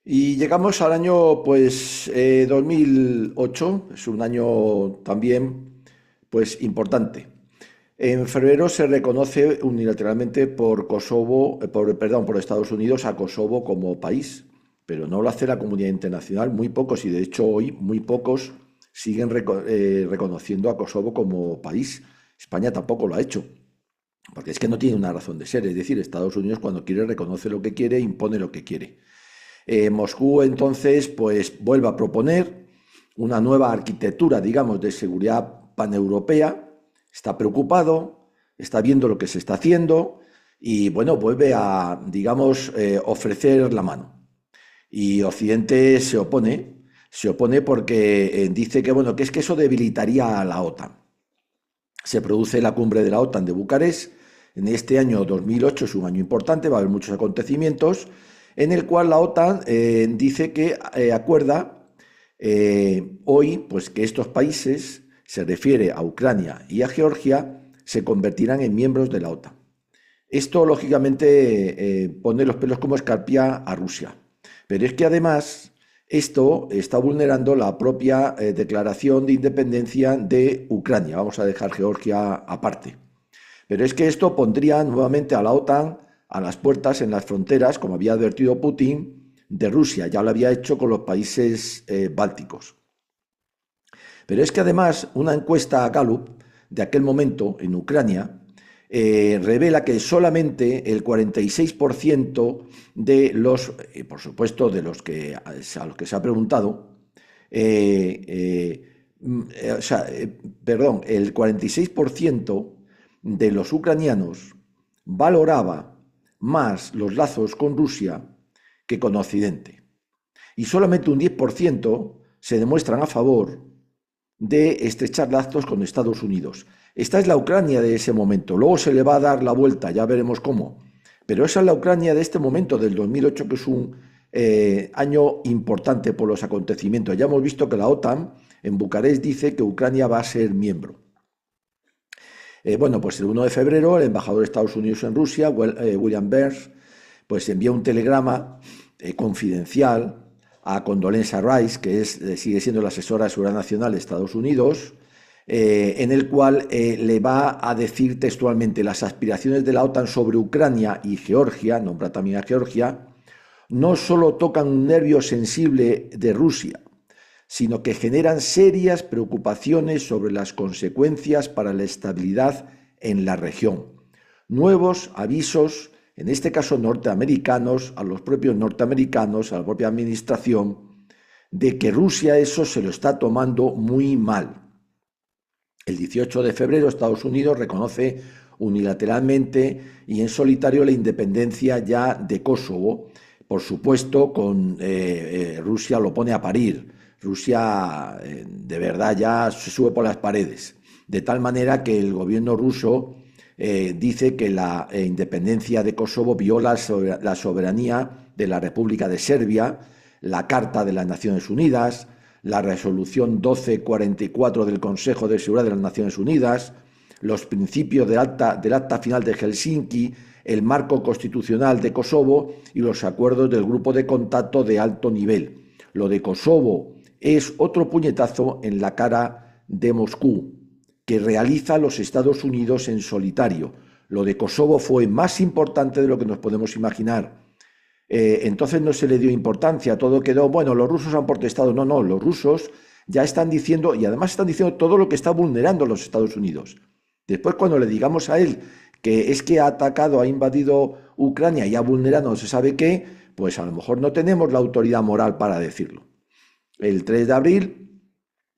Y llegamos al año, pues, 2008, es un año también, pues, importante. En febrero se reconoce unilateralmente por Kosovo, perdón, por Estados Unidos a Kosovo como país, pero no lo hace la comunidad internacional, muy pocos, y de hecho hoy muy pocos siguen reconociendo a Kosovo como país. España tampoco lo ha hecho, porque es que no tiene una razón de ser, es decir, Estados Unidos cuando quiere reconoce lo que quiere, impone lo que quiere. Moscú entonces pues vuelve a proponer una nueva arquitectura, digamos, de seguridad paneuropea, está preocupado, está viendo lo que se está haciendo y bueno, vuelve a, digamos, ofrecer la mano. Y Occidente se opone porque dice que bueno, que es que eso debilitaría a la OTAN. Se produce la cumbre de la OTAN de Bucarest. En este año 2008 es un año importante, va a haber muchos acontecimientos, en el cual la OTAN dice que acuerda hoy pues, que estos países, se refiere a Ucrania y a Georgia, se convertirán en miembros de la OTAN. Esto, lógicamente, pone los pelos como escarpia a Rusia. Pero es que además esto está vulnerando la propia declaración de independencia de Ucrania. Vamos a dejar Georgia aparte. Pero es que esto pondría nuevamente a la OTAN a las puertas, en las fronteras, como había advertido Putin, de Rusia. Ya lo había hecho con los países bálticos. Pero es que además una encuesta Gallup de aquel momento en Ucrania revela que solamente el 46% de los, por supuesto, de los que a los que se ha preguntado, o sea, perdón, el 46% de los ucranianos valoraba más los lazos con Rusia que con Occidente. Y solamente un 10% se demuestran a favor de estrechar lazos con Estados Unidos. Esta es la Ucrania de ese momento. Luego se le va a dar la vuelta, ya veremos cómo. Pero esa es la Ucrania de este momento, del 2008, que es un año importante por los acontecimientos. Ya hemos visto que la OTAN en Bucarest dice que Ucrania va a ser miembro. Bueno, pues el 1 de febrero el embajador de Estados Unidos en Rusia, William Burns, pues envía un telegrama confidencial a Condoleezza Rice, que sigue siendo la asesora de seguridad nacional de Estados Unidos, en el cual le va a decir textualmente: las aspiraciones de la OTAN sobre Ucrania y Georgia, nombra también a Georgia, no solo tocan un nervio sensible de Rusia, sino que generan serias preocupaciones sobre las consecuencias para la estabilidad en la región. Nuevos avisos, en este caso norteamericanos, a los propios norteamericanos, a la propia administración, de que Rusia eso se lo está tomando muy mal. El 18 de febrero Estados Unidos reconoce unilateralmente y en solitario la independencia ya de Kosovo. Por supuesto, con Rusia lo pone a parir. Rusia de verdad ya se sube por las paredes, de tal manera que el gobierno ruso dice que la independencia de Kosovo viola la soberanía de la República de Serbia, la Carta de las Naciones Unidas, la resolución 1244 del Consejo de Seguridad de las Naciones Unidas, los principios del acta final de Helsinki, el marco constitucional de Kosovo y los acuerdos del grupo de contacto de alto nivel. Lo de Kosovo es otro puñetazo en la cara de Moscú, que realiza los Estados Unidos en solitario. Lo de Kosovo fue más importante de lo que nos podemos imaginar. Entonces no se le dio importancia, todo quedó, bueno, los rusos han protestado. No, no, los rusos ya están diciendo, y además están diciendo todo lo que está vulnerando los Estados Unidos. Después, cuando le digamos a él que es que ha atacado, ha invadido Ucrania y ha vulnerado no se sabe qué, pues a lo mejor no tenemos la autoridad moral para decirlo. El 3 de abril,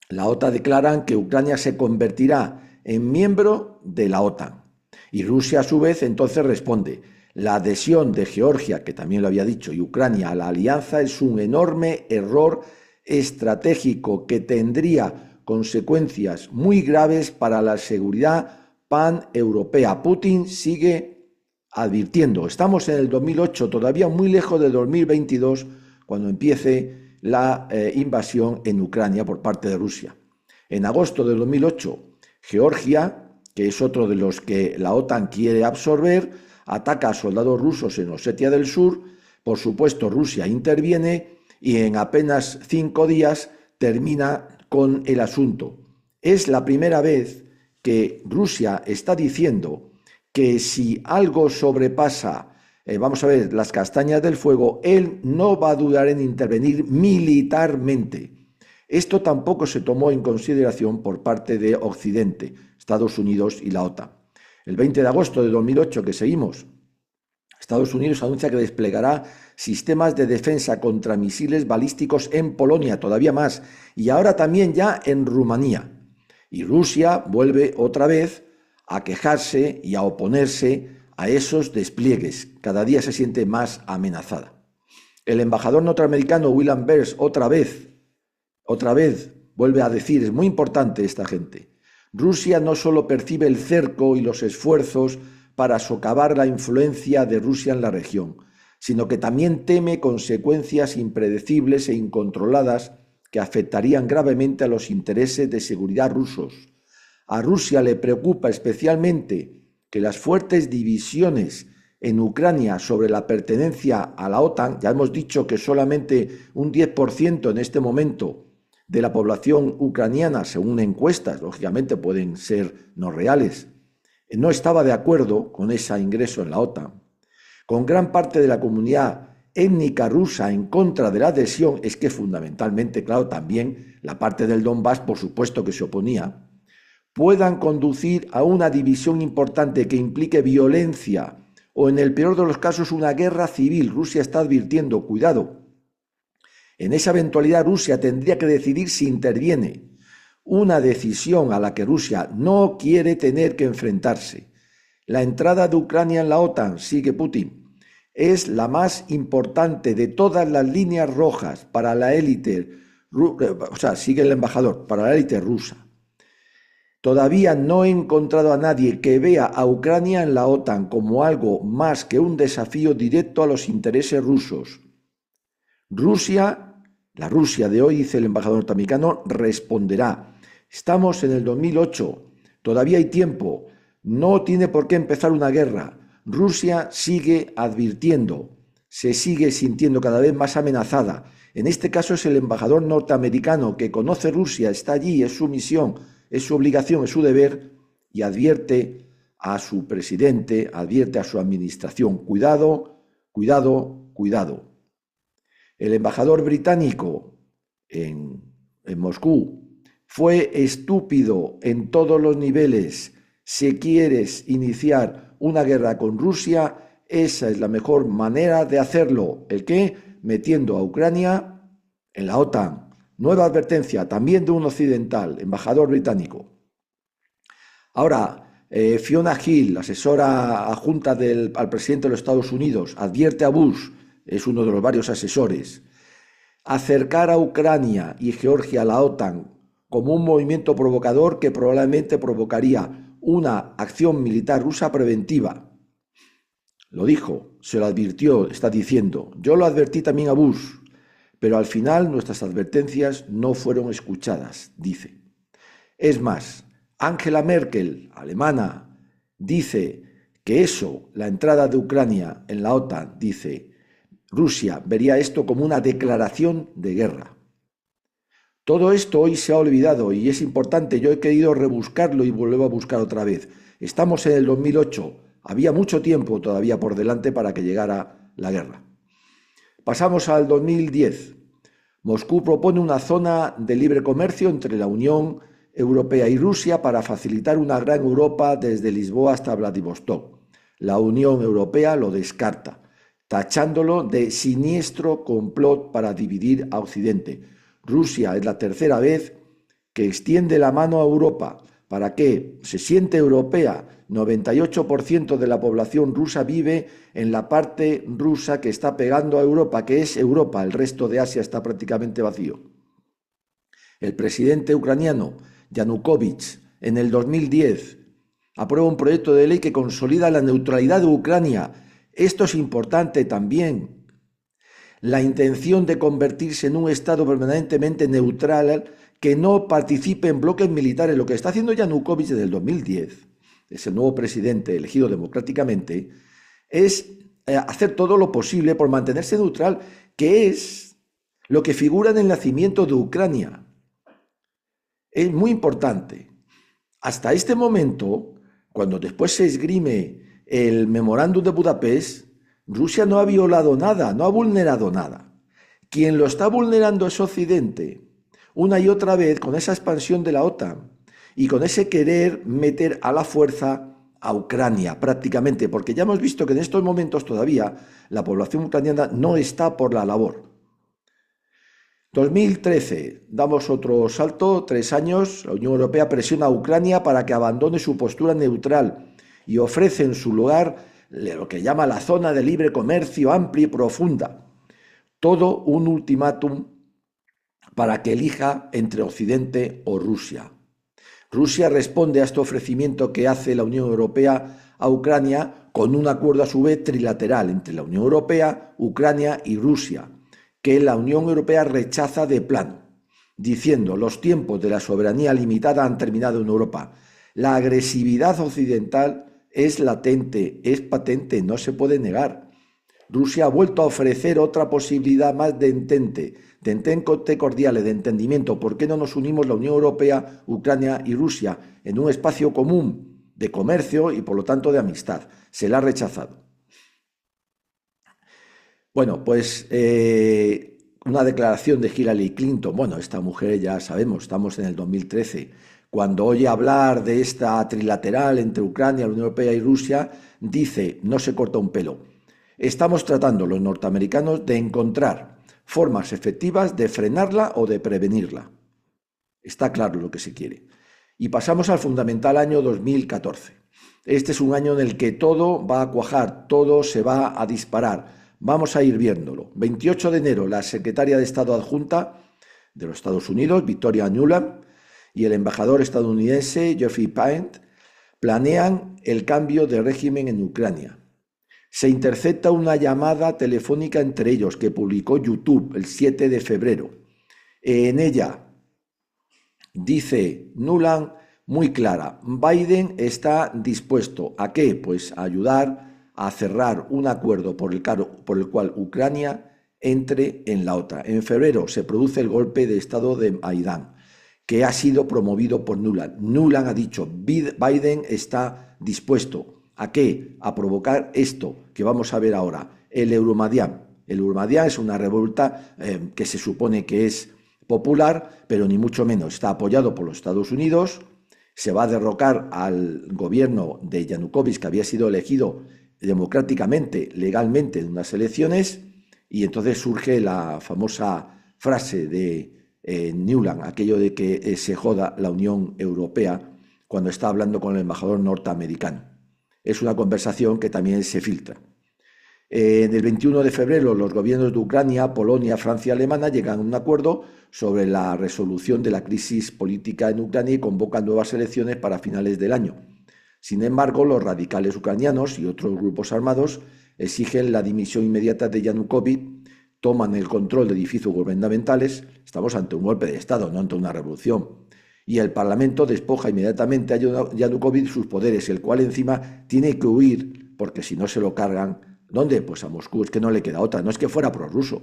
la OTAN declara que Ucrania se convertirá en miembro de la OTAN. Y Rusia, a su vez, entonces responde: la adhesión de Georgia, que también lo había dicho, y Ucrania a la alianza es un enorme error estratégico que tendría consecuencias muy graves para la seguridad paneuropea. Putin sigue advirtiendo. Estamos en el 2008, todavía muy lejos del 2022, cuando empiece la invasión en Ucrania por parte de Rusia. En agosto del 2008, Georgia, que es otro de los que la OTAN quiere absorber, ataca a soldados rusos en Osetia del Sur, Por supuesto, Rusia interviene y en apenas 5 días termina con el asunto. Es la primera vez que Rusia está diciendo que si algo sobrepasa, vamos a ver, las castañas del fuego, él no va a dudar en intervenir militarmente. Esto tampoco se tomó en consideración por parte de Occidente, Estados Unidos y la OTAN. El 20 de agosto de 2008, que seguimos, Estados Unidos anuncia que desplegará sistemas de defensa contra misiles balísticos en Polonia, todavía más, y ahora también ya en Rumanía. Y Rusia vuelve otra vez a quejarse y a oponerse a esos despliegues. Cada día se siente más amenazada. El embajador norteamericano William Burns otra vez vuelve a decir, es muy importante esta gente, Rusia no solo percibe el cerco y los esfuerzos para socavar la influencia de Rusia en la región, sino que también teme consecuencias impredecibles e incontroladas que afectarían gravemente a los intereses de seguridad rusos. A Rusia le preocupa especialmente que las fuertes divisiones en Ucrania sobre la pertenencia a la OTAN, ya hemos dicho que solamente un 10% en este momento de la población ucraniana, según encuestas, lógicamente pueden ser no reales, no estaba de acuerdo con ese ingreso en la OTAN. Con gran parte de la comunidad étnica rusa en contra de la adhesión, es que fundamentalmente, claro, también la parte del Donbass, por supuesto que se oponía, puedan conducir a una división importante que implique violencia o, en el peor de los casos, una guerra civil. Rusia está advirtiendo, cuidado. En esa eventualidad Rusia tendría que decidir si interviene, una decisión a la que Rusia no quiere tener que enfrentarse. La entrada de Ucrania en la OTAN, sigue Putin, es la más importante de todas las líneas rojas para la élite, sigue el embajador, para la élite rusa. Todavía no he encontrado a nadie que vea a Ucrania en la OTAN como algo más que un desafío directo a los intereses rusos. La Rusia de hoy, dice el embajador norteamericano, responderá. Estamos en el 2008, todavía hay tiempo, no tiene por qué empezar una guerra. Rusia sigue advirtiendo, se sigue sintiendo cada vez más amenazada. En este caso es el embajador norteamericano que conoce Rusia, está allí, es su misión, es su obligación, es su deber, y advierte a su presidente, advierte a su administración, cuidado, cuidado, cuidado. El embajador británico en Moscú fue estúpido en todos los niveles. Si quieres iniciar una guerra con Rusia, esa es la mejor manera de hacerlo. ¿El qué? Metiendo a Ucrania en la OTAN. Nueva advertencia, también de un occidental, embajador británico. Ahora, Fiona Hill, asesora adjunta al presidente de los Estados Unidos, advierte a Bush, es uno de los varios asesores, acercar a Ucrania y Georgia a la OTAN como un movimiento provocador que probablemente provocaría una acción militar rusa preventiva. Lo dijo, se lo advirtió, está diciendo, yo lo advertí también a Bush, pero al final nuestras advertencias no fueron escuchadas, dice. Es más, Angela Merkel, alemana, dice que la entrada de Ucrania en la OTAN, dice, Rusia vería esto como una declaración de guerra. Todo esto hoy se ha olvidado y es importante, yo he querido rebuscarlo y vuelvo a buscar otra vez. Estamos en el 2008, había mucho tiempo todavía por delante para que llegara la guerra. Pasamos al 2010. Moscú propone una zona de libre comercio entre la Unión Europea y Rusia para facilitar una gran Europa desde Lisboa hasta Vladivostok. La Unión Europea lo descarta, tachándolo de siniestro complot para dividir a Occidente. Rusia es la tercera vez que extiende la mano a Europa. ¿Para qué? Se siente europea. 98% de la población rusa vive en la parte rusa que está pegando a Europa, que es Europa. El resto de Asia está prácticamente vacío. El presidente ucraniano, Yanukovych, en el 2010, aprueba un proyecto de ley que consolida la neutralidad de Ucrania. Esto es importante también. La intención de convertirse en un Estado permanentemente neutral que no participe en bloques militares. Lo que está haciendo Yanukovych desde el 2010, es el nuevo presidente elegido democráticamente, es hacer todo lo posible por mantenerse neutral, que es lo que figura en el nacimiento de Ucrania. Es muy importante. Hasta este momento, cuando después se esgrime el memorándum de Budapest, Rusia no ha violado nada, no ha vulnerado nada. Quien lo está vulnerando es Occidente, una y otra vez con esa expansión de la OTAN y con ese querer meter a la fuerza a Ucrania prácticamente, porque ya hemos visto que en estos momentos todavía la población ucraniana no está por la labor. 2013, damos otro salto, 3 años, la Unión Europea presiona a Ucrania para que abandone su postura neutral y ofrece en su lugar lo que llama la zona de libre comercio amplia y profunda. Todo un ultimátum para que elija entre Occidente o Rusia. Rusia responde a este ofrecimiento que hace la Unión Europea a Ucrania con un acuerdo a su vez trilateral entre la Unión Europea, Ucrania y Rusia, que la Unión Europea rechaza de plano, diciendo: los tiempos de la soberanía limitada han terminado en Europa. La agresividad occidental es latente, es patente, no se puede negar. Rusia ha vuelto a ofrecer otra posibilidad más de entente cordiales, de entendimiento. ¿Por qué no nos unimos la Unión Europea, Ucrania y Rusia en un espacio común de comercio y por lo tanto de amistad? Se la ha rechazado. Bueno, pues una declaración de Hillary Clinton. Bueno, esta mujer ya sabemos, estamos en el 2013. Cuando oye hablar de esta trilateral entre Ucrania, la Unión Europea y Rusia, dice, no se corta un pelo: estamos tratando los norteamericanos de encontrar formas efectivas de frenarla o de prevenirla. Está claro lo que se quiere. Y pasamos al fundamental año 2014. Este es un año en el que todo va a cuajar, todo se va a disparar. Vamos a ir viéndolo. 28 de enero, la secretaria de Estado adjunta de los Estados Unidos, Victoria Nuland, y el embajador estadounidense Jeffrey Paint planean el cambio de régimen en Ucrania. Se intercepta una llamada telefónica entre ellos que publicó YouTube el 7 de febrero. En ella dice Nuland muy clara: Biden está dispuesto ¿a qué? Pues a ayudar a cerrar un acuerdo por el cual Ucrania entre en la OTAN. En febrero se produce el golpe de Estado de Maidán, que ha sido promovido por Nuland. Nuland ha dicho: Biden está dispuesto ¿a qué? A provocar esto que vamos a ver ahora, el Euromaidan. El Euromaidan es una revuelta que se supone que es popular, pero ni mucho menos. Está apoyado por los Estados Unidos. Se va a derrocar al gobierno de Yanukovych, que había sido elegido democráticamente, legalmente, en unas elecciones, y entonces surge la famosa frase de Nuland, aquello de que se joda la Unión Europea, cuando está hablando con el embajador norteamericano. Es una conversación que también se filtra. En el 21 de febrero, los gobiernos de Ucrania, Polonia, Francia y Alemania llegan a un acuerdo sobre la resolución de la crisis política en Ucrania y convocan nuevas elecciones para finales del año. Sin embargo, los radicales ucranianos y otros grupos armados exigen la dimisión inmediata de Yanukovych, toman el control de edificios gubernamentales. Estamos ante un golpe de Estado, no ante una revolución. Y el Parlamento despoja inmediatamente a Yanukovych sus poderes, el cual encima tiene que huir, porque si no se lo cargan, ¿dónde? Pues a Moscú. Es que no le queda otra. No es que fuera prorruso,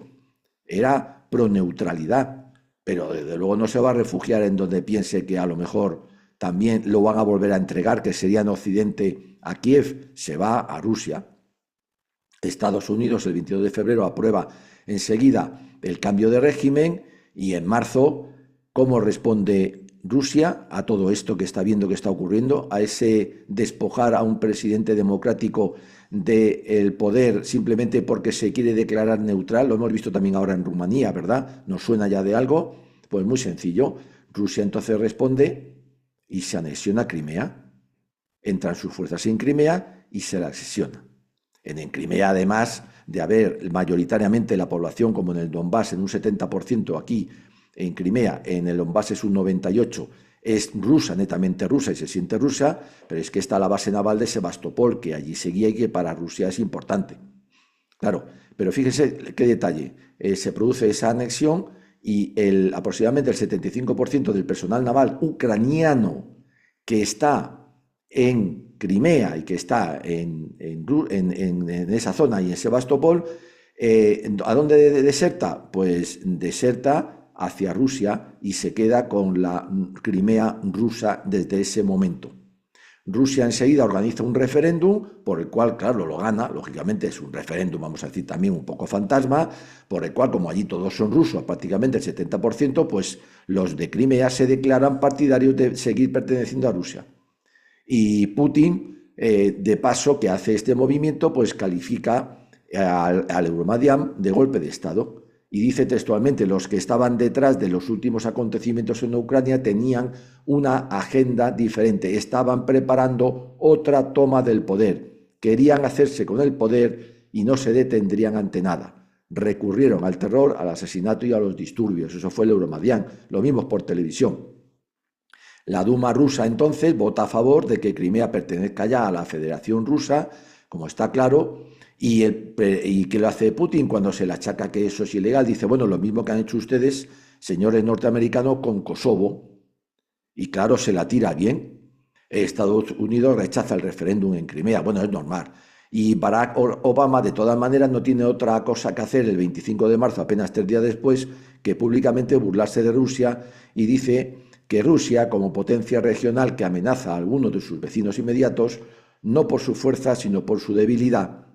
era pro-neutralidad, pero desde luego no se va a refugiar en donde piense que a lo mejor también lo van a volver a entregar, que sería en Occidente, a Kiev. Se va a Rusia. Estados Unidos el 22 de febrero aprueba enseguida el cambio de régimen, y en marzo, ¿cómo responde Rusia a todo esto que está viendo que está ocurriendo, a ese despojar a un presidente democrático del poder simplemente porque se quiere declarar neutral? Lo hemos visto también ahora en Rumanía, ¿verdad? ¿Nos suena ya de algo? Pues muy sencillo. Rusia entonces responde y se anexiona Crimea. Entran sus fuerzas en Crimea y se la anexionan. En Crimea, además de haber mayoritariamente la población, como en el Donbass, en un 70%, aquí en Crimea, en el Donbass es un 98%, es rusa, netamente rusa, y se siente rusa, pero es que está la base naval de Sebastopol, que allí seguía y que para Rusia es importante. Claro, pero fíjense qué detalle, se produce esa anexión y aproximadamente el 75% del personal naval ucraniano que está en Crimea y que está en esa zona y en Sebastopol, ¿a dónde deserta? Pues deserta hacia Rusia y se queda con la Crimea rusa desde ese momento. Rusia enseguida organiza un referéndum por el cual, claro, lo gana, lógicamente es un referéndum, vamos a decir también un poco fantasma, por el cual, como allí todos son rusos, prácticamente el 70%, pues los de Crimea se declaran partidarios de seguir perteneciendo a Rusia. Y Putin, de paso, que hace este movimiento, pues califica al Euromaidan de golpe de Estado. Y dice textualmente, los que estaban detrás de los últimos acontecimientos en Ucrania tenían una agenda diferente, estaban preparando otra toma del poder, querían hacerse con el poder y no se detendrían ante nada. Recurrieron al terror, al asesinato y a los disturbios. Eso fue el Euromaidan, lo mismo por televisión. La Duma rusa entonces vota a favor de que Crimea pertenezca ya a la Federación Rusa, como está claro, y que lo hace Putin cuando se le achaca que eso es ilegal. Dice, bueno, lo mismo que han hecho ustedes, señores norteamericanos, con Kosovo. Y claro, se la tira bien. Estados Unidos rechaza el referéndum en Crimea. Bueno, es normal. Y Barack Obama, de todas maneras, no tiene otra cosa que hacer el 25 de marzo, apenas 3 días después, que públicamente burlarse de Rusia y dice que Rusia, como potencia regional que amenaza a algunos de sus vecinos inmediatos, no por su fuerza, sino por su debilidad,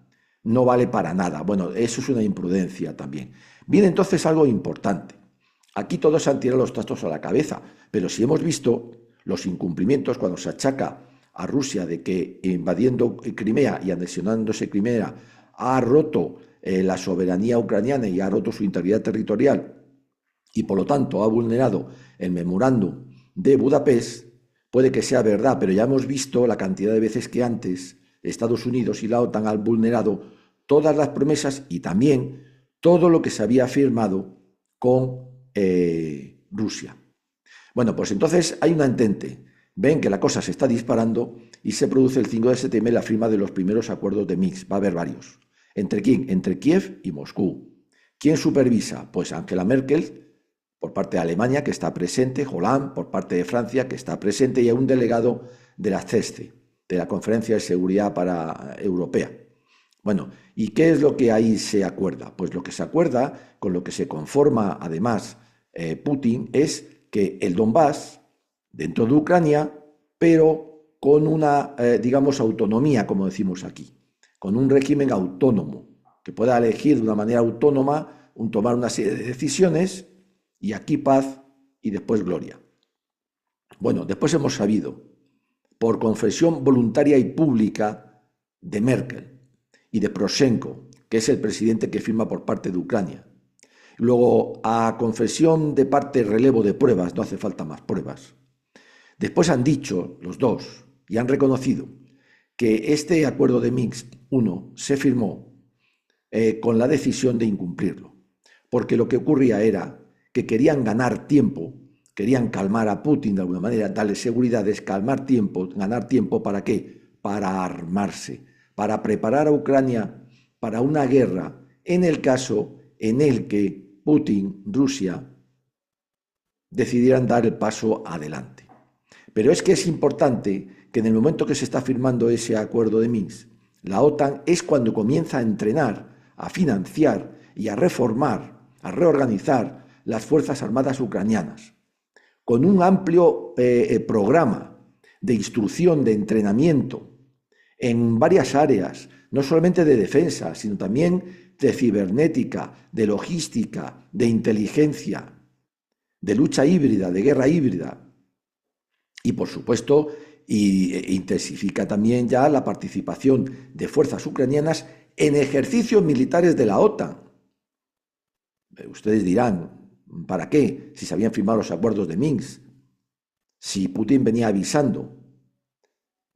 no vale para nada. Bueno, eso es una imprudencia también. Viene entonces algo importante. Aquí todos se han tirado los trastos a la cabeza, pero si hemos visto los incumplimientos cuando se achaca a Rusia de que invadiendo Crimea y anexionándose Crimea ha roto la soberanía ucraniana y ha roto su integridad territorial y por lo tanto ha vulnerado el memorándum de Budapest, puede que sea verdad, pero ya hemos visto la cantidad de veces que antes Estados Unidos y la OTAN han vulnerado todas las promesas y también todo lo que se había firmado con Rusia. Bueno, pues entonces hay una entente. Ven que la cosa se está disparando y se produce el 5 de septiembre la firma de los primeros acuerdos de Minsk. Va a haber varios. ¿Entre quién? Entre Kiev y Moscú. ¿Quién supervisa? Pues Angela Merkel, por parte de Alemania, que está presente, Hollande, por parte de Francia, que está presente, y a un delegado de la CESCE, de la Conferencia de Seguridad Europea. Bueno, ¿y qué es lo que ahí se acuerda? Pues lo que se acuerda, con lo que se conforma además Putin, es que el Donbass, dentro de Ucrania, pero con una, digamos, autonomía, como decimos aquí, con un régimen autónomo, que pueda elegir de una manera autónoma, tomar una serie de decisiones, y aquí paz y después gloria. Bueno, después hemos sabido, por confesión voluntaria y pública de Merkel y de Poroshenko, que es el presidente que firma por parte de Ucrania. Luego, a confesión de parte relevo de pruebas, no hace falta más pruebas. Después han dicho los dos y han reconocido que este acuerdo de Minsk I se firmó con la decisión de incumplirlo, porque lo que ocurría era que querían ganar tiempo, querían calmar a Putin de alguna manera, darle seguridades, calmar tiempo, ganar tiempo, ¿para qué? Para armarse, para preparar a Ucrania para una guerra en el caso en el que Putin, Rusia, decidieran dar el paso adelante. Pero es que es importante que en el momento que se está firmando ese acuerdo de Minsk, la OTAN es cuando comienza a entrenar, a financiar y a reformar, a reorganizar las Fuerzas Armadas ucranianas, con un amplio programa de instrucción, de entrenamiento en varias áreas, no solamente de defensa, sino también de cibernética, de logística, de inteligencia, de lucha híbrida, de guerra híbrida. Y por supuesto, intensifica también ya la participación de fuerzas ucranianas en ejercicios militares de la OTAN. Ustedes dirán, ¿para qué? Si se habían firmado los acuerdos de Minsk, si Putin venía avisando.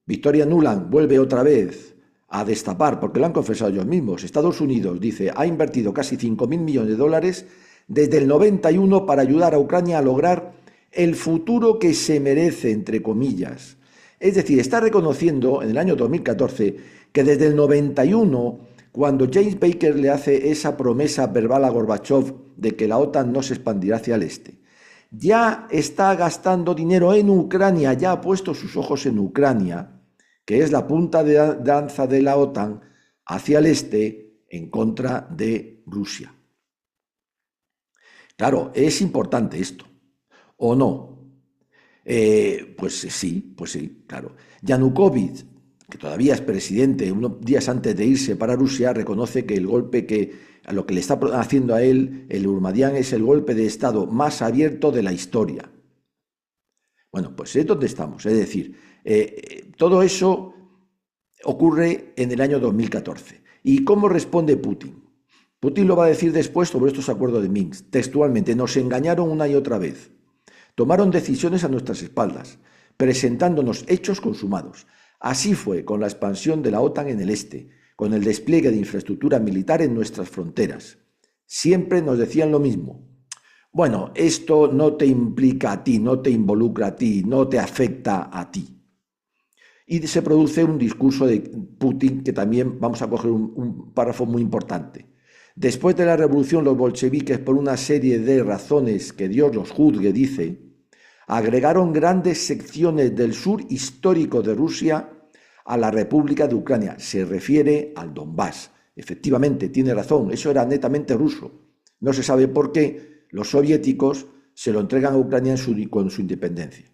Victoria Nuland vuelve otra vez a destapar, porque lo han confesado ellos mismos. Estados Unidos, dice, ha invertido casi 5.000 millones de dólares desde el 91 para ayudar a Ucrania a lograr el futuro que se merece, entre comillas. Es decir, está reconociendo en el año 2014 que desde el 91, cuando James Baker le hace esa promesa verbal a Gorbachev de que la OTAN no se expandirá hacia el este, ya está gastando dinero en Ucrania, ya ha puesto sus ojos en Ucrania, que es la punta de lanza de la OTAN hacia el este en contra de Rusia. Claro, es importante esto, ¿o no? Pues sí, claro. Yanukovych, que todavía es presidente, unos días antes de irse para Rusia, reconoce que el golpe a lo que le está haciendo a él, el Euromaidan, es el golpe de Estado más abierto de la historia. Bueno, pues es donde estamos. Es decir, todo eso ocurre en el año 2014. ¿Y cómo responde Putin? Putin lo va a decir después sobre estos acuerdos de Minsk. Textualmente, nos engañaron una y otra vez. Tomaron decisiones a nuestras espaldas, presentándonos hechos consumados. Así fue con la expansión de la OTAN en el este, con el despliegue de infraestructura militar en nuestras fronteras. Siempre nos decían lo mismo. Bueno, esto no te implica a ti, no te involucra a ti, no te afecta a ti. Y se produce un discurso de Putin que también vamos a coger un párrafo muy importante. Después de la revolución, los bolcheviques, por una serie de razones que Dios los juzgue, dice, agregaron grandes secciones del sur histórico de Rusia a la República de Ucrania. Se refiere al Donbass. Efectivamente, tiene razón, eso era netamente ruso. No se sabe por qué los soviéticos se lo entregan a Ucrania con su independencia.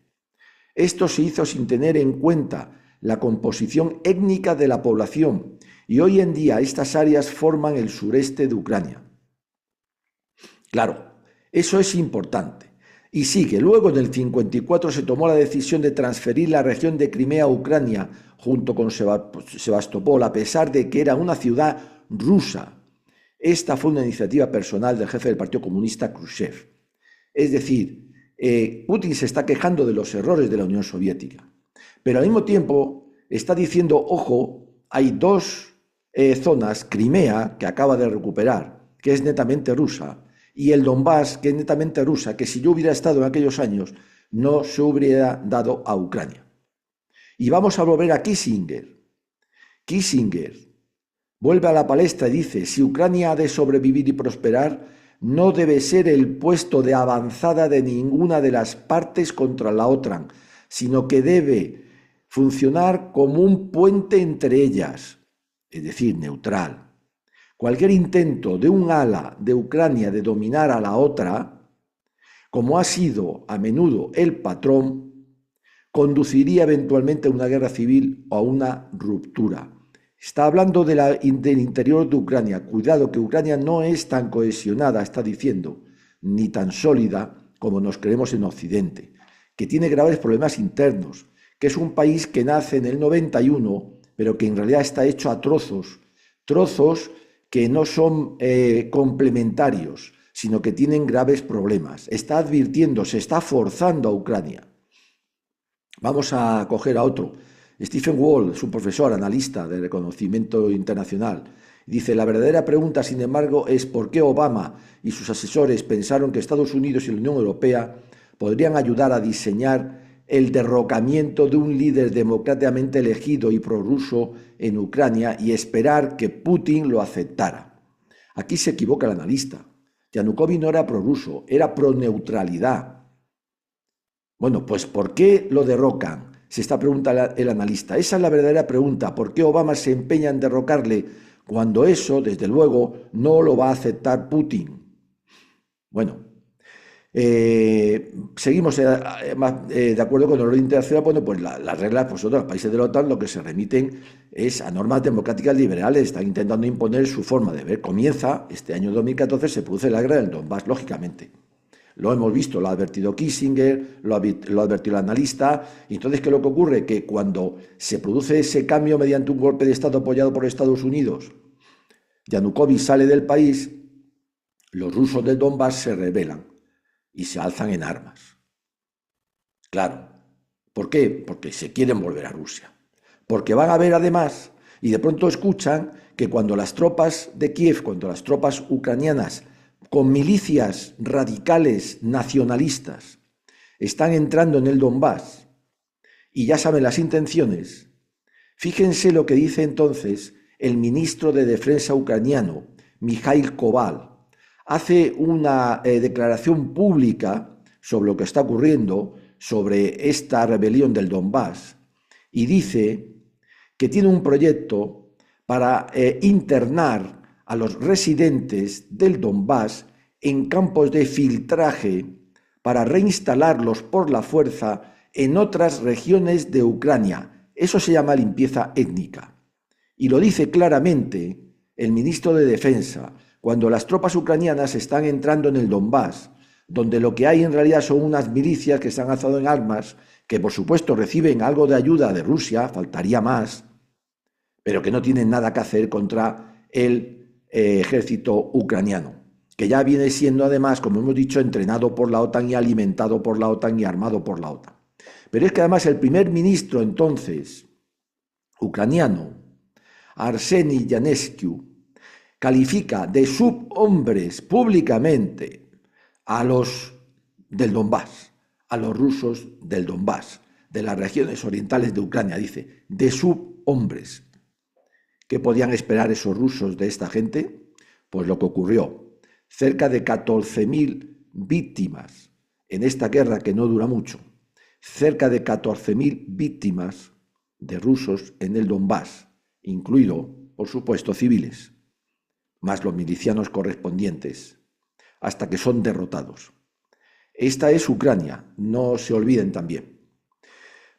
Esto se hizo sin tener en cuenta la composición étnica de la población y hoy en día estas áreas forman el sureste de Ucrania. Claro, eso es importante. Y sigue, luego en el 54 se tomó la decisión de transferir la región de Crimea a Ucrania junto con Sebastopol, a pesar de que era una ciudad rusa. Esta fue una iniciativa personal del jefe del Partido Comunista, Khrushchev. Es decir, Putin se está quejando de los errores de la Unión Soviética, pero al mismo tiempo está diciendo, ojo, hay dos zonas, Crimea, que acaba de recuperar, que es netamente rusa, y el Donbass, que es netamente rusa, que si yo hubiera estado en aquellos años, no se hubiera dado a Ucrania. Y vamos a volver a Kissinger. Kissinger vuelve a la palestra y dice, si Ucrania ha de sobrevivir y prosperar, no debe ser el puesto de avanzada de ninguna de las partes contra la otra, sino que debe funcionar como un puente entre ellas, es decir, neutral. Cualquier intento de un ala de Ucrania de dominar a la otra, como ha sido a menudo el patrón, conduciría eventualmente a una guerra civil o a una ruptura. Está hablando del interior de Ucrania. Cuidado, que Ucrania no es tan cohesionada, está diciendo, ni tan sólida como nos creemos en Occidente, que tiene graves problemas internos, que es un país que nace en el 91, pero que en realidad está hecho a trozos que no son complementarios, sino que tienen graves problemas. Está advirtiendo, se está forzando a Ucrania. Vamos a coger a otro. Stephen Wall es un profesor, analista de reconocimiento internacional. Dice, la verdadera pregunta, sin embargo, es por qué Obama y sus asesores pensaron que Estados Unidos y la Unión Europea podrían ayudar a diseñar el derrocamiento de un líder democráticamente elegido y prorruso en Ucrania y esperar que Putin lo aceptara. Aquí se equivoca el analista. Yanukovych no era prorruso, era proneutralidad. Bueno, pues ¿por qué lo derrocan? Se está preguntando el analista. Esa es la verdadera pregunta. ¿Por qué Obama se empeña en derrocarle cuando eso, desde luego, no lo va a aceptar Putin? Bueno, seguimos de acuerdo con el orden internacional. Bueno, pues las reglas, pues los países de la OTAN lo que se remiten es a normas democráticas liberales. Están intentando imponer su forma de ver. Comienza este año 2014, se produce la guerra del Donbass, lógicamente. Lo hemos visto, lo ha advertido Kissinger, lo ha advertido el analista. Y entonces, ¿qué es lo que ocurre? Que cuando se produce ese cambio mediante un golpe de Estado apoyado por Estados Unidos, Yanukovych sale del país, los rusos del Donbass se rebelan y se alzan en armas. Claro. ¿Por qué? Porque se quieren volver a Rusia. Porque van a ver además, y de pronto escuchan, que cuando las tropas de Kiev, cuando las tropas ucranianas con milicias radicales nacionalistas están entrando en el Donbass y ya saben las intenciones, fíjense lo que dice entonces el ministro de Defensa ucraniano, Mikhail Koval. Hace una declaración pública sobre lo que está ocurriendo, sobre esta rebelión del Donbass, y dice que tiene un proyecto para internar a los residentes del Donbass en campos de filtraje para reinstalarlos por la fuerza en otras regiones de Ucrania. Eso se llama limpieza étnica. Y lo dice claramente el ministro de Defensa, cuando las tropas ucranianas están entrando en el Donbass, donde lo que hay en realidad son unas milicias que se han alzado en armas, que por supuesto reciben algo de ayuda de Rusia, faltaría más, pero que no tienen nada que hacer contra el ejército ucraniano, que ya viene siendo además, como hemos dicho, entrenado por la OTAN y alimentado por la OTAN y armado por la OTAN. Pero es que además el primer ministro entonces ucraniano, Arseniy Yatsenyuk, califica de subhombres públicamente a los del Donbass, a los rusos del Donbass, de las regiones orientales de Ucrania, dice, de subhombres. ¿Qué podían esperar esos rusos de esta gente? Pues lo que ocurrió. Cerca de 14.000 víctimas en esta guerra que no dura mucho. Cerca de 14.000 víctimas de rusos en el Donbass, incluido, por supuesto, civiles, más los milicianos correspondientes, hasta que son derrotados. Esta es Ucrania, no se olviden también.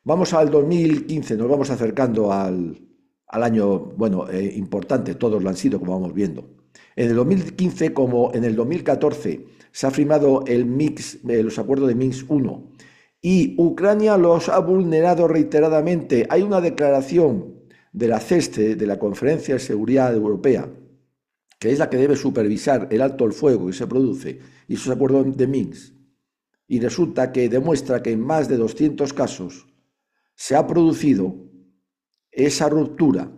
Vamos al 2015, nos vamos acercando al año, importante, todos lo han sido, como vamos viendo. En el 2015, como en el 2014, se ha firmado los acuerdos de Minsk I, y Ucrania los ha vulnerado reiteradamente. Hay una declaración de la CESTE, de la Conferencia de Seguridad Europea, que es la que debe supervisar el alto el fuego que se produce y esos acuerdos de Minsk, y resulta que demuestra que en más de 200 casos se ha producido esa ruptura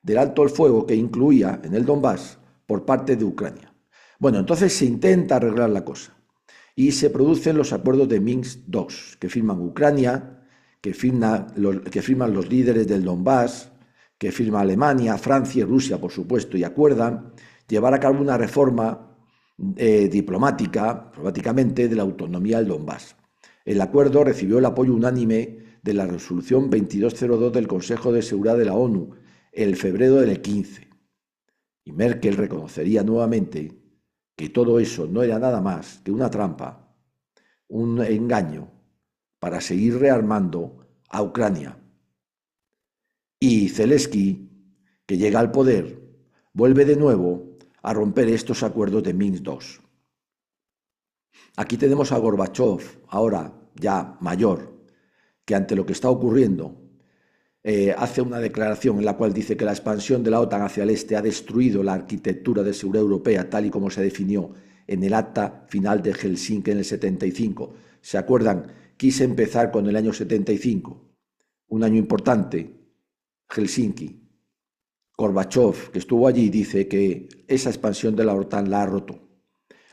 del alto el fuego que incluía en el Donbass por parte de Ucrania. Bueno, entonces se intenta arreglar la cosa y se producen los acuerdos de Minsk II, que firman Ucrania, que firman los líderes del Donbass, que firma Alemania, Francia y Rusia, por supuesto, y acuerdan llevar a cabo una reforma diplomáticamente de la autonomía del Donbass. El acuerdo recibió el apoyo unánime de la resolución 2202 del Consejo de Seguridad de la ONU el febrero del 15. Y Merkel reconocería nuevamente que todo eso no era nada más que una trampa, un engaño para seguir rearmando a Ucrania. Y Zelensky, que llega al poder, vuelve de nuevo a romper estos acuerdos de Minsk II. Aquí tenemos a Gorbachov, ahora ya mayor, que ante lo que está ocurriendo hace una declaración en la cual dice que la expansión de la OTAN hacia el este ha destruido la arquitectura de seguridad europea tal y como se definió en el acta final de Helsinki en el 75. ¿Se acuerdan? Quise empezar con el año 75, un año importante, Helsinki. Gorbachov, que estuvo allí, dice que esa expansión de la OTAN la ha roto.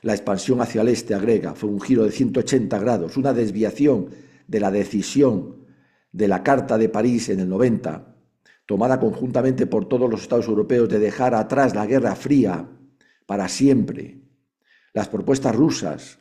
La expansión hacia el este, agrega, fue un giro de 180 grados, una desviación de la decisión de la Carta de París en el 90, tomada conjuntamente por todos los Estados europeos de dejar atrás la Guerra Fría para siempre. Las propuestas rusas,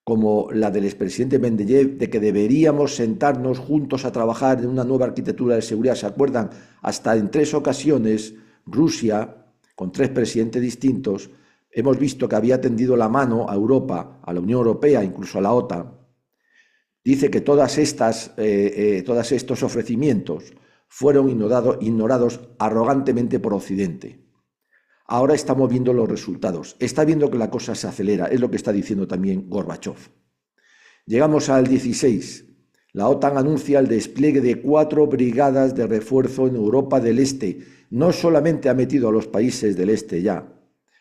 como la del expresidente Medvedev, de que deberíamos sentarnos juntos a trabajar en una nueva arquitectura de seguridad. ¿Se acuerdan? Hasta en 3 ocasiones, Rusia, con 3 presidentes distintos, hemos visto que había tendido la mano a Europa, a la Unión Europea, incluso a la OTAN. Dice que todos estos ofrecimientos fueron ignorados arrogantemente por Occidente. Ahora estamos viendo los resultados. Está viendo que la cosa se acelera, es lo que está diciendo también Gorbachov. Llegamos al 16. La OTAN anuncia el despliegue de 4 brigadas de refuerzo en Europa del Este. No solamente ha metido a los países del Este ya,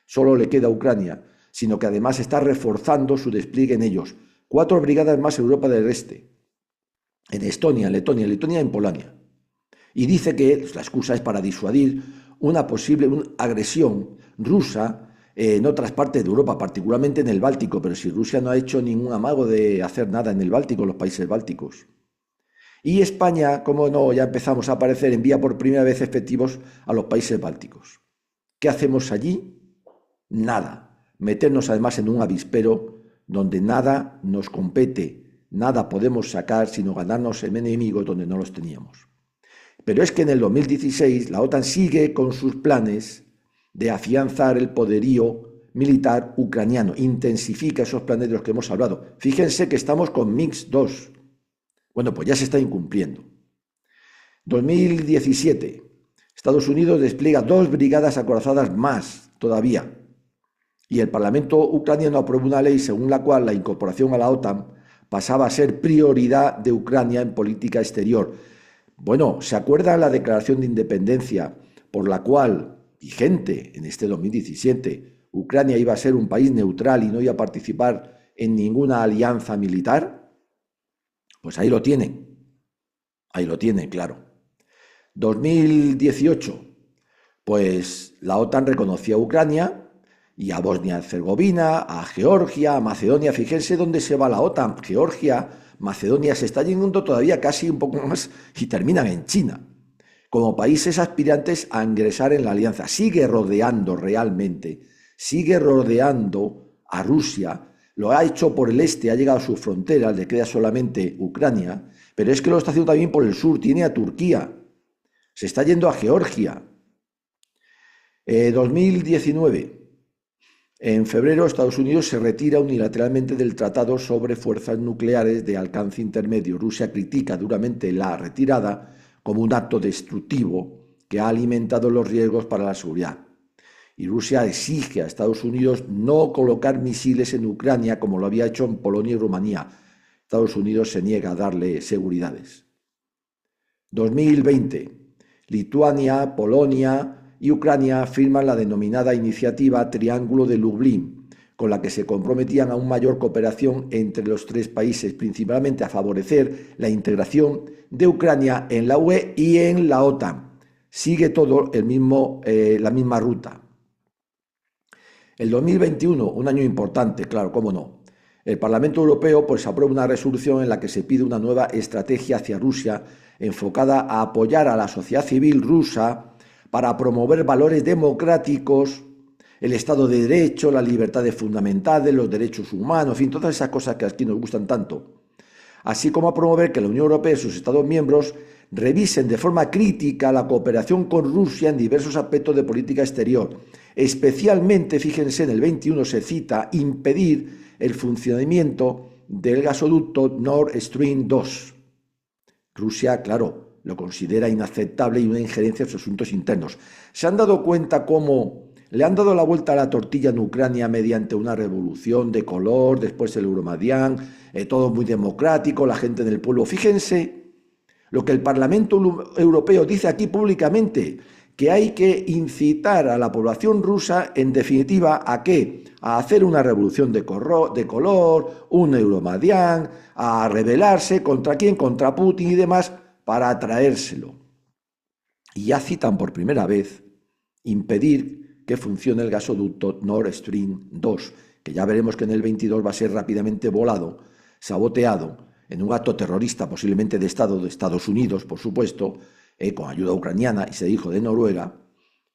solo le queda a Ucrania, sino que además está reforzando su despliegue en ellos. 4 brigadas más en Europa del Este, en Estonia, en Letonia y en Polonia. Y dice que la excusa es para disuadir una posible agresión rusa en otras partes de Europa, particularmente en el Báltico, pero si Rusia no ha hecho ningún amago de hacer nada en el Báltico, los países bálticos. Y España, como no, ya empezamos a aparecer, envía por primera vez efectivos a los países bálticos. ¿Qué hacemos allí? Nada. Meternos además en un avispero donde nada nos compete, nada podemos sacar, sino ganarnos en enemigos donde no los teníamos. Pero es que en el 2016 la OTAN sigue con sus planes de afianzar el poderío militar ucraniano, intensifica esos planes de los que hemos hablado. Fíjense que estamos con Minsk 2. Bueno, pues ya se está incumpliendo. 2017, Estados Unidos despliega 2 brigadas acorazadas más todavía. Y el Parlamento ucraniano aprobó una ley según la cual la incorporación a la OTAN pasaba a ser prioridad de Ucrania en política exterior. Bueno, ¿se acuerdan la declaración de independencia por la cual, vigente en este 2017, Ucrania iba a ser un país neutral y no iba a participar en ninguna alianza militar? Pues ahí lo tienen, claro. 2018, pues la OTAN reconoció a Ucrania y a Bosnia-Herzegovina, a Georgia, a Macedonia. Fíjense dónde se va la OTAN. Georgia, Macedonia, se está yendo todavía casi un poco más y terminan en China, como países aspirantes a ingresar en la alianza. Sigue rodeando realmente, sigue rodeando a Rusia, lo ha hecho por el este, ha llegado a sus fronteras, le queda solamente Ucrania, pero es que lo está haciendo también por el sur, tiene a Turquía, se está yendo a Georgia. 2019. En febrero, Estados Unidos se retira unilateralmente del Tratado sobre Fuerzas Nucleares de Alcance Intermedio. Rusia critica duramente la retirada como un acto destructivo que ha alimentado los riesgos para la seguridad. Y Rusia exige a Estados Unidos no colocar misiles en Ucrania como lo había hecho en Polonia y Rumanía. Estados Unidos se niega a darle seguridades. 2020. Lituania, Polonia y Ucrania firman la denominada iniciativa Triángulo de Lublin, con la que se comprometían a una mayor cooperación entre los 3 países, principalmente a favorecer la integración de Ucrania en la UE y en la OTAN. Sigue todo la misma ruta. El 2021, un año importante, claro, cómo no. El Parlamento Europeo pues aprueba una resolución en la que se pide una nueva estrategia hacia Rusia enfocada a apoyar a la sociedad civil rusa para promover valores democráticos, el Estado de Derecho, las libertades fundamentales, los derechos humanos, en fin, todas esas cosas que aquí nos gustan tanto. Así como a promover que la Unión Europea y sus Estados miembros revisen de forma crítica la cooperación con Rusia en diversos aspectos de política exterior. Especialmente, fíjense, en el 21 se cita impedir el funcionamiento del gasoducto Nord Stream 2. Rusia, claro, lo considera inaceptable y una injerencia en sus asuntos internos. ¿Se han dado cuenta cómo le han dado la vuelta a la tortilla en Ucrania mediante una revolución de color, después el Euromaidan, todo muy democrático, la gente del pueblo? Fíjense lo que el Parlamento Europeo dice aquí públicamente, que hay que incitar a la población rusa, en definitiva, ¿a qué? A hacer una revolución de color, un Euromaidan, a rebelarse contra quién, contra Putin y demás, para atraérselo. Y ya citan por primera vez impedir que funcione el gasoducto Nord Stream 2, que ya veremos que en el 22 va a ser rápidamente volado, saboteado, en un acto terrorista posiblemente de Estados Unidos, por supuesto, con ayuda ucraniana, y se dijo de Noruega,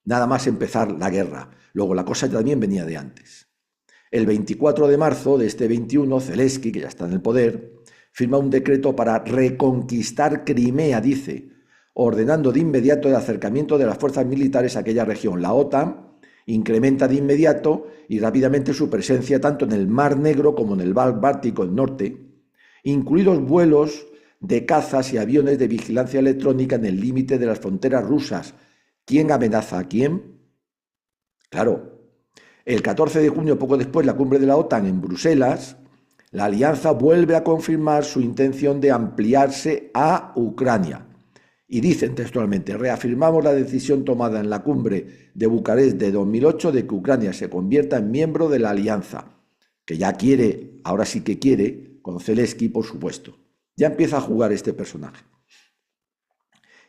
nada más empezar la guerra. Luego la cosa también venía de antes. El 24 de marzo de este 21, Zelensky, que ya está en el poder, firma un decreto para reconquistar Crimea, dice, ordenando de inmediato el acercamiento de las fuerzas militares a aquella región. La OTAN incrementa de inmediato y rápidamente su presencia tanto en el Mar Negro como en el Mar Báltico del norte, incluidos vuelos de cazas y aviones de vigilancia electrónica en el límite de las fronteras rusas. ¿Quién amenaza a quién? Claro, el 14 de junio, poco después, la cumbre de la OTAN en Bruselas, la alianza vuelve a confirmar su intención de ampliarse a Ucrania. Y dicen textualmente, reafirmamos la decisión tomada en la cumbre de Bucarest de 2008 de que Ucrania se convierta en miembro de la alianza, que ya quiere, ahora sí que quiere, con Zelensky, por supuesto. Ya empieza a jugar este personaje.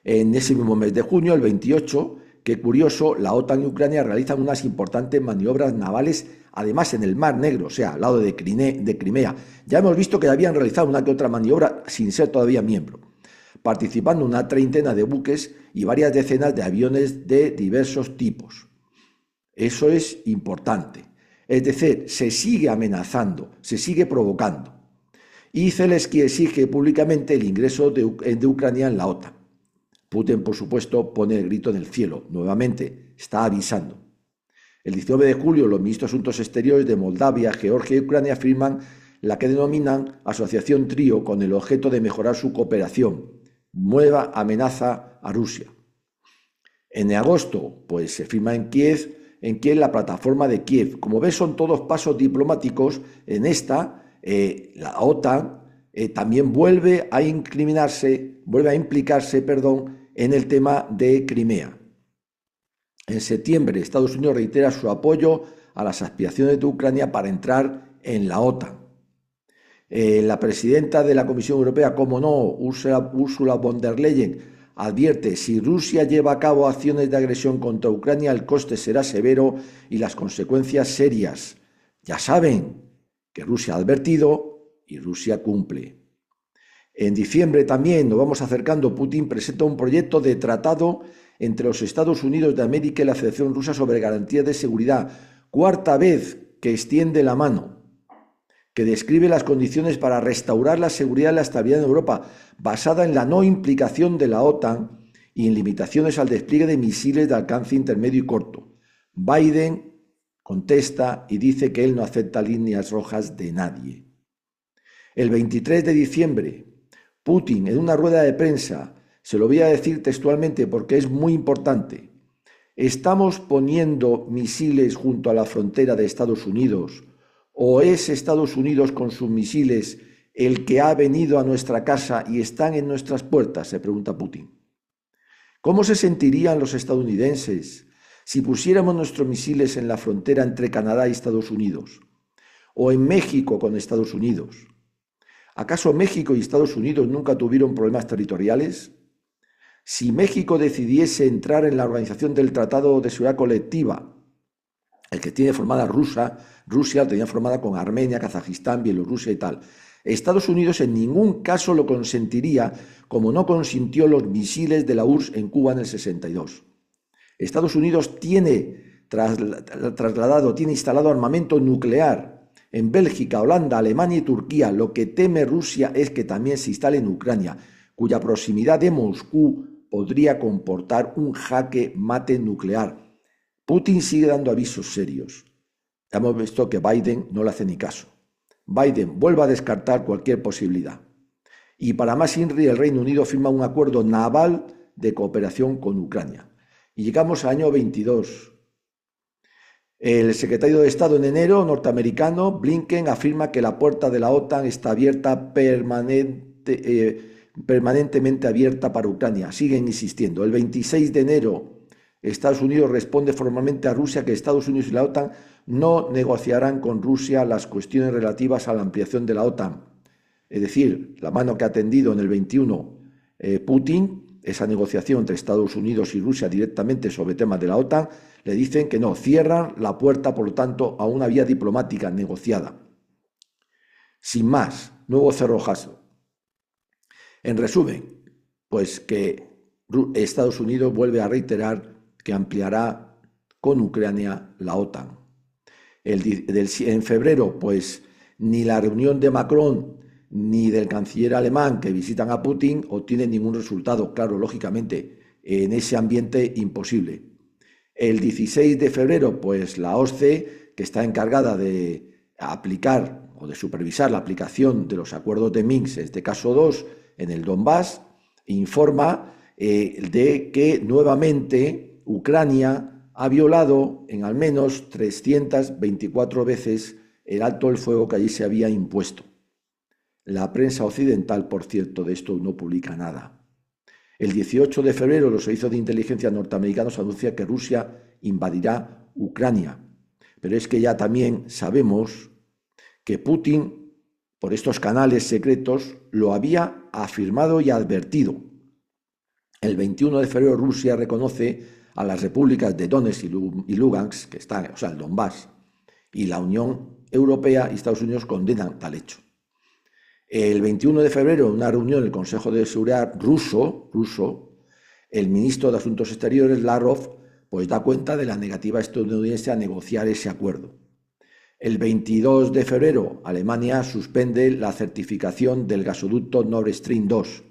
En ese mismo mes de junio, el 28, qué curioso, la OTAN y Ucrania realizan unas importantes maniobras navales, además en el Mar Negro, o sea, al lado de Crimea. Ya hemos visto que habían realizado una que otra maniobra sin ser todavía miembro, participando una treintena de buques y varias decenas de aviones de diversos tipos. Eso es importante. Es decir, se sigue amenazando, se sigue provocando. Y Zelensky exige públicamente el ingreso de Ucrania en la OTAN. Putin, por supuesto, pone el grito en el cielo. Nuevamente, está avisando. El 19 de julio, los ministros de Asuntos Exteriores de Moldavia, Georgia y Ucrania firman la que denominan Asociación Trío con el objeto de mejorar su cooperación. Nueva amenaza a Rusia. En agosto, pues se firma en Kiev la plataforma de Kiev. Como ves, son todos pasos diplomáticos. En esta, la OTAN también vuelve a implicarse, en el tema de Crimea. En septiembre, Estados Unidos reitera su apoyo a las aspiraciones de Ucrania para entrar en la OTAN. La presidenta de la Comisión Europea, como no, Ursula von der Leyen, advierte: si Rusia lleva a cabo acciones de agresión contra Ucrania, el coste será severo y las consecuencias serias. Ya saben que Rusia ha advertido y Rusia cumple. En diciembre también nos vamos acercando. Putin presenta un proyecto de tratado entre los Estados Unidos de América y la Federación Rusa sobre garantías de seguridad. Cuarta vez que extiende la mano, que describe las condiciones para restaurar la seguridad y la estabilidad en Europa, basada en la no implicación de la OTAN y en limitaciones al despliegue de misiles de alcance intermedio y corto. Biden contesta y dice que él no acepta líneas rojas de nadie. El 23 de diciembre, Putin, en una rueda de prensa, se lo voy a decir textualmente porque es muy importante: ¿estamos poniendo misiles junto a la frontera de Estados Unidos? ¿O es Estados Unidos con sus misiles el que ha venido a nuestra casa y están en nuestras puertas?, se pregunta Putin. ¿Cómo se sentirían los estadounidenses si pusiéramos nuestros misiles en la frontera entre Canadá y Estados Unidos? ¿O en México con Estados Unidos? ¿Acaso México y Estados Unidos nunca tuvieron problemas territoriales? Si México decidiese entrar en la Organización del Tratado de Seguridad Colectiva, el que tiene formada Rusia la tenía formada con Armenia, Kazajistán, Bielorrusia y tal. Estados Unidos en ningún caso lo consentiría, como no consintió los misiles de la URSS en Cuba en el 62. Estados Unidos tiene instalado armamento nuclear en Bélgica, Holanda, Alemania y Turquía. Lo que teme Rusia es que también se instale en Ucrania, cuya proximidad de Moscú podría comportar un jaque mate nuclear. Putin sigue dando avisos serios. Ya hemos visto que Biden no le hace ni caso. Biden vuelve a descartar cualquier posibilidad. Y para más INRI, el Reino Unido firma un acuerdo naval de cooperación con Ucrania. Y llegamos al año 22. El secretario de Estado en enero, norteamericano, Blinken, afirma que la puerta de la OTAN está abierta permanentemente abierta para Ucrania. Siguen insistiendo. El 26 de enero, Estados Unidos responde formalmente a Rusia que Estados Unidos y la OTAN no negociarán con Rusia las cuestiones relativas a la ampliación de la OTAN. Es decir, la mano que ha tendido en el 21 Putin, esa negociación entre Estados Unidos y Rusia directamente sobre temas de la OTAN, le dicen que no, cierran la puerta, por lo tanto, a una vía diplomática negociada. Sin más, nuevo cerrojazo. En resumen, pues que Estados Unidos vuelve a reiterar que ampliará con Ucrania la OTAN. En febrero, pues ni la reunión de Macron ni del canciller alemán que visitan a Putin obtienen ningún resultado. Claro, lógicamente, en ese ambiente imposible. El 16 de febrero, pues la OSCE, que está encargada de aplicar o de supervisar la aplicación de los acuerdos de Minsk, este caso 2, en el Donbass, informa de que nuevamente Ucrania ha violado en al menos 324 veces el alto el fuego que allí se había impuesto. La prensa occidental, por cierto, de esto no publica nada. El 18 de febrero, los servicios de inteligencia norteamericanos anuncian que Rusia invadirá Ucrania. Pero es que ya también sabemos que Putin, por estos canales secretos, lo había afirmado y advertido. El 21 de febrero, Rusia reconoce a las repúblicas de Donetsk y Lugansk, que están, o sea, el Donbass, y la Unión Europea y Estados Unidos condenan tal hecho. El 21 de febrero, en una reunión del Consejo de Seguridad ruso, el ministro de Asuntos Exteriores, Lavrov, pues da cuenta de la negativa estadounidense a negociar ese acuerdo. El 22 de febrero, Alemania suspende la certificación del gasoducto Nord Stream 2.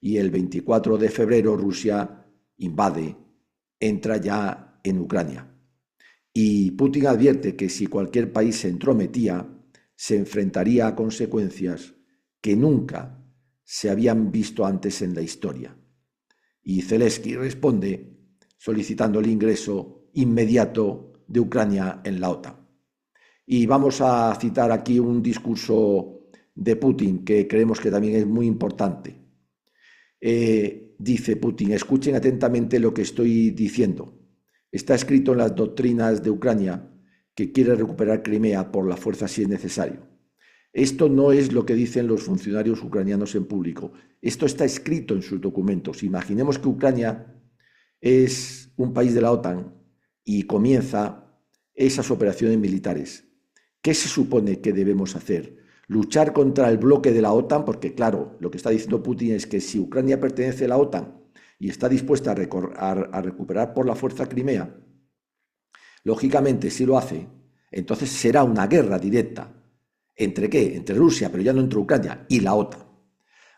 y el 24 de febrero Rusia invade, entra ya en Ucrania. Y Putin advierte que si cualquier país se entrometía, se enfrentaría a consecuencias que nunca se habían visto antes en la historia. Y Zelensky responde solicitando el ingreso inmediato de Ucrania en la OTAN. Y vamos a citar aquí un discurso de Putin que creemos que también es muy importante. Dice Putin: escuchen atentamente lo que estoy diciendo. Está escrito en las doctrinas de Ucrania que quiere recuperar Crimea por la fuerza si es necesario. Esto no es lo que dicen los funcionarios ucranianos en público. Esto está escrito en sus documentos. Imaginemos que Ucrania es un país de la OTAN y comienza esas operaciones militares. ¿Qué se supone que debemos hacer? Luchar contra el bloque de la OTAN, porque claro, lo que está diciendo Putin es que si Ucrania pertenece a la OTAN y está dispuesta a recuperar por la fuerza Crimea, lógicamente si lo hace, entonces será una guerra directa. ¿Entre qué? Entre Rusia, pero ya no entre Ucrania, y la OTAN.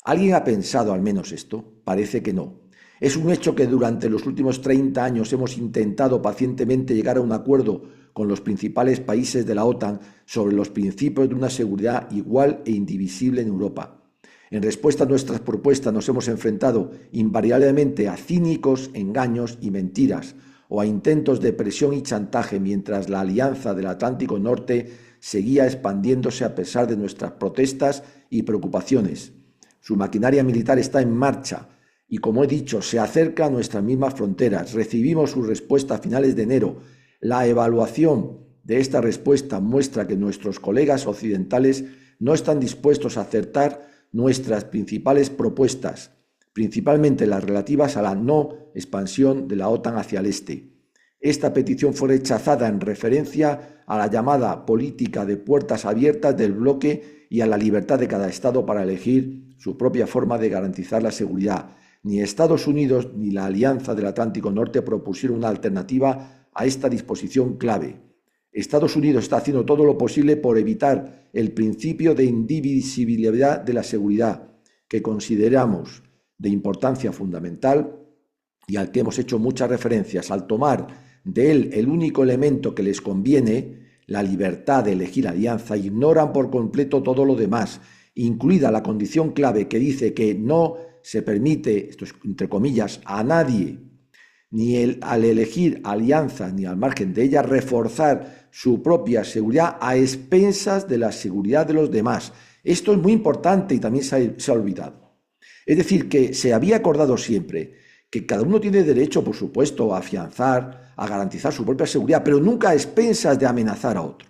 ¿Alguien ha pensado al menos esto? Parece que no. Es un hecho que durante los últimos 30 años hemos intentado pacientemente llegar a un acuerdo con los principales países de la OTAN sobre los principios de una seguridad igual e indivisible en Europa. En respuesta a nuestras propuestas nos hemos enfrentado invariablemente a cínicos engaños y mentiras, o a intentos de presión y chantaje mientras la Alianza del Atlántico Norte seguía expandiéndose a pesar de nuestras protestas y preocupaciones. Su maquinaria militar está en marcha y, como he dicho, se acerca a nuestras mismas fronteras. Recibimos su respuesta a finales de enero. La evaluación de esta respuesta muestra que nuestros colegas occidentales no están dispuestos a aceptar nuestras principales propuestas, principalmente las relativas a la no expansión de la OTAN hacia el este. Esta petición fue rechazada en referencia a la llamada política de puertas abiertas del bloque y a la libertad de cada Estado para elegir su propia forma de garantizar la seguridad. Ni Estados Unidos ni la Alianza del Atlántico Norte propusieron una alternativa a esta disposición clave. Estados Unidos está haciendo todo lo posible por evitar el principio de indivisibilidad de la seguridad, que consideramos de importancia fundamental y al que hemos hecho muchas referencias. Al tomar de él el único elemento que les conviene, la libertad de elegir alianza, ignoran por completo todo lo demás, incluida la condición clave que dice que no se permite, esto es entre comillas, a nadie, ni al elegir alianza ni al margen de ella, reforzar su propia seguridad a expensas de la seguridad de los demás. Esto es muy importante y también se ha olvidado. Es decir, que se había acordado siempre que cada uno tiene derecho, por supuesto, a afianzar, a garantizar su propia seguridad, pero nunca a expensas de amenazar a otro.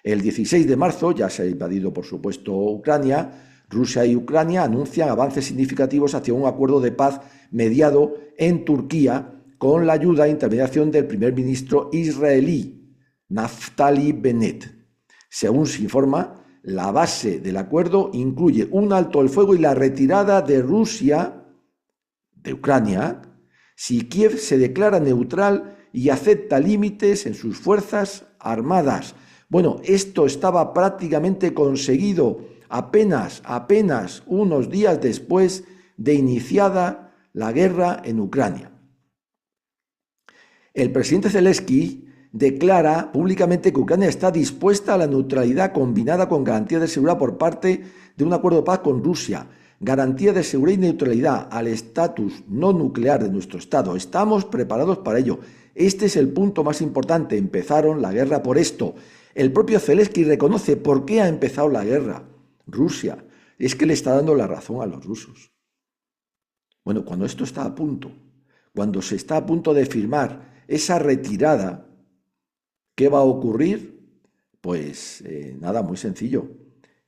El 16 de marzo, ya se ha invadido, por supuesto, Ucrania, Rusia y Ucrania anuncian avances significativos hacia un acuerdo de paz mediado en Turquía con la ayuda e intermediación del primer ministro israelí, Naftali Bennett. Según se informa, la base del acuerdo incluye un alto el fuego y la retirada de Rusia de Ucrania si Kiev se declara neutral y acepta límites en sus fuerzas armadas. Bueno, esto estaba prácticamente conseguido apenas unos días después de iniciada la guerra en Ucrania. El presidente Zelensky declara públicamente que Ucrania está dispuesta a la neutralidad combinada con garantía de seguridad por parte de un acuerdo de paz con Rusia. Garantía de seguridad y neutralidad al estatus no nuclear de nuestro Estado. Estamos preparados para ello. Este es el punto más importante. Empezaron la guerra por esto. El propio Zelensky reconoce por qué ha empezado la guerra. Rusia. Es que le está dando la razón a los rusos. Bueno, cuando esto está a punto, cuando se está a punto de firmar esa retirada, ¿qué va a ocurrir? Pues nada, muy sencillo.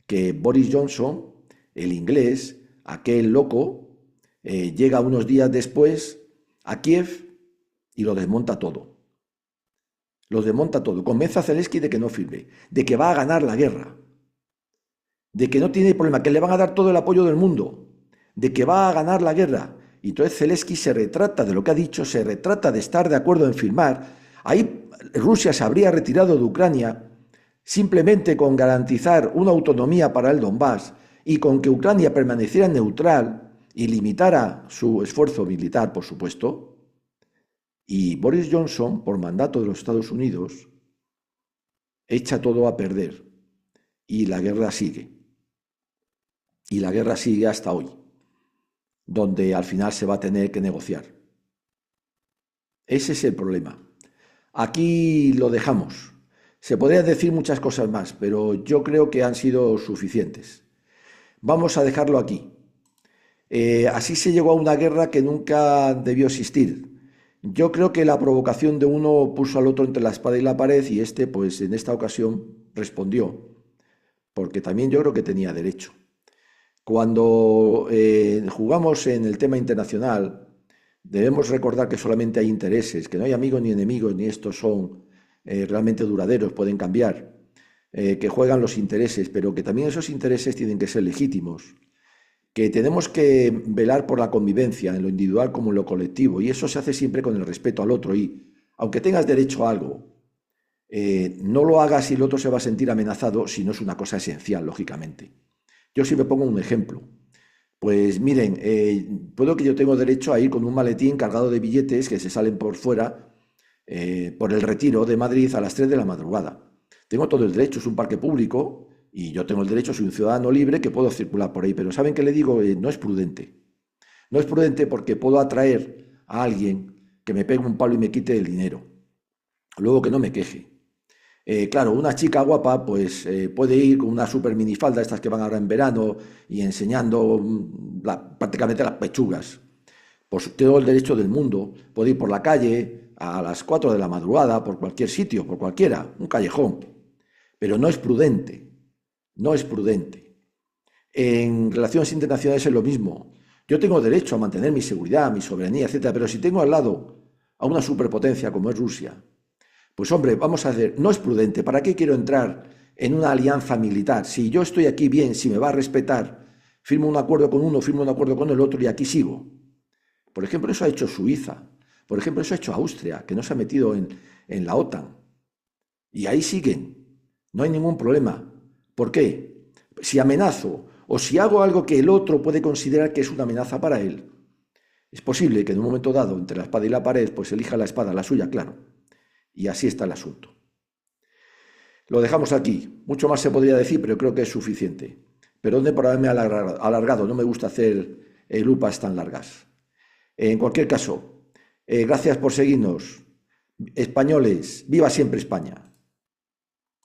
Que Boris Johnson, el inglés, aquel loco, llega unos días después a Kiev y lo desmonta todo. Lo desmonta todo. Convence a Zelensky de que no firme, de que va a ganar la guerra, de que no tiene problema, que le van a dar todo el apoyo del mundo, de que va a ganar la guerra. Y entonces Zelensky se retrata de lo que ha dicho, se retrata de estar de acuerdo en firmar. Ahí Rusia se habría retirado de Ucrania simplemente con garantizar una autonomía para el Donbass y con que Ucrania permaneciera neutral y limitara su esfuerzo militar, por supuesto, y Boris Johnson, por mandato de los Estados Unidos, echa todo a perder y la guerra sigue. Y la guerra sigue hasta hoy, donde al final se va a tener que negociar. Ese es el problema. Aquí lo dejamos. Se podrían decir muchas cosas más, pero yo creo que han sido suficientes. Vamos a dejarlo aquí. Así se llegó a una guerra que nunca debió existir. Yo creo que la provocación de uno puso al otro entre la espada y la pared y este, pues en esta ocasión, respondió, porque también yo creo que tenía derecho. Cuando jugamos en el tema internacional, debemos recordar que solamente hay intereses, que no hay amigos ni enemigos, ni estos son realmente duraderos, pueden cambiar, que juegan los intereses, pero que también esos intereses tienen que ser legítimos, que tenemos que velar por la convivencia en lo individual como en lo colectivo, y eso se hace siempre con el respeto al otro, y aunque tengas derecho a algo, no lo hagas y el otro se va a sentir amenazado si no es una cosa esencial, lógicamente. Yo siempre pongo un ejemplo. Pues miren, puedo que yo tengo derecho a ir con un maletín cargado de billetes que se salen por fuera por el Retiro de Madrid a las 3 de la madrugada. Tengo todo el derecho, es un parque público y yo tengo el derecho, soy un ciudadano libre que puedo circular por ahí, pero ¿saben qué le digo? No es prudente. No es prudente porque puedo atraer a alguien que me pegue un palo y me quite el dinero. Luego que no me queje. Claro, una chica guapa pues puede ir con una super minifalda, estas que van ahora en verano, y enseñando prácticamente las pechugas. Pues tengo el derecho del mundo, puedo ir por la calle a las 4 de la madrugada, por cualquier sitio, por cualquiera, un callejón. Pero no es prudente, no es prudente. En relaciones internacionales es lo mismo. Yo tengo derecho a mantener mi seguridad, mi soberanía, etcétera, pero si tengo al lado a una superpotencia como es Rusia, pues hombre, vamos a hacer, no es prudente, ¿para qué quiero entrar en una alianza militar? Si yo estoy aquí bien, si me va a respetar, firmo un acuerdo con uno, firmo un acuerdo con el otro y aquí sigo. Por ejemplo, eso ha hecho Suiza, por ejemplo, eso ha hecho Austria, que no se ha metido en la OTAN. Y ahí siguen, no hay ningún problema. ¿Por qué? Si amenazo o si hago algo que el otro puede considerar que es una amenaza para él, es posible que en un momento dado, entre la espada y la pared, pues elija la espada, la suya, claro. Y así está el asunto. Lo dejamos aquí. Mucho más se podría decir, pero creo que es suficiente. Perdone por haberme alargado. No me gusta hacer lupas tan largas. En cualquier caso, gracias por seguirnos. Españoles, viva siempre España.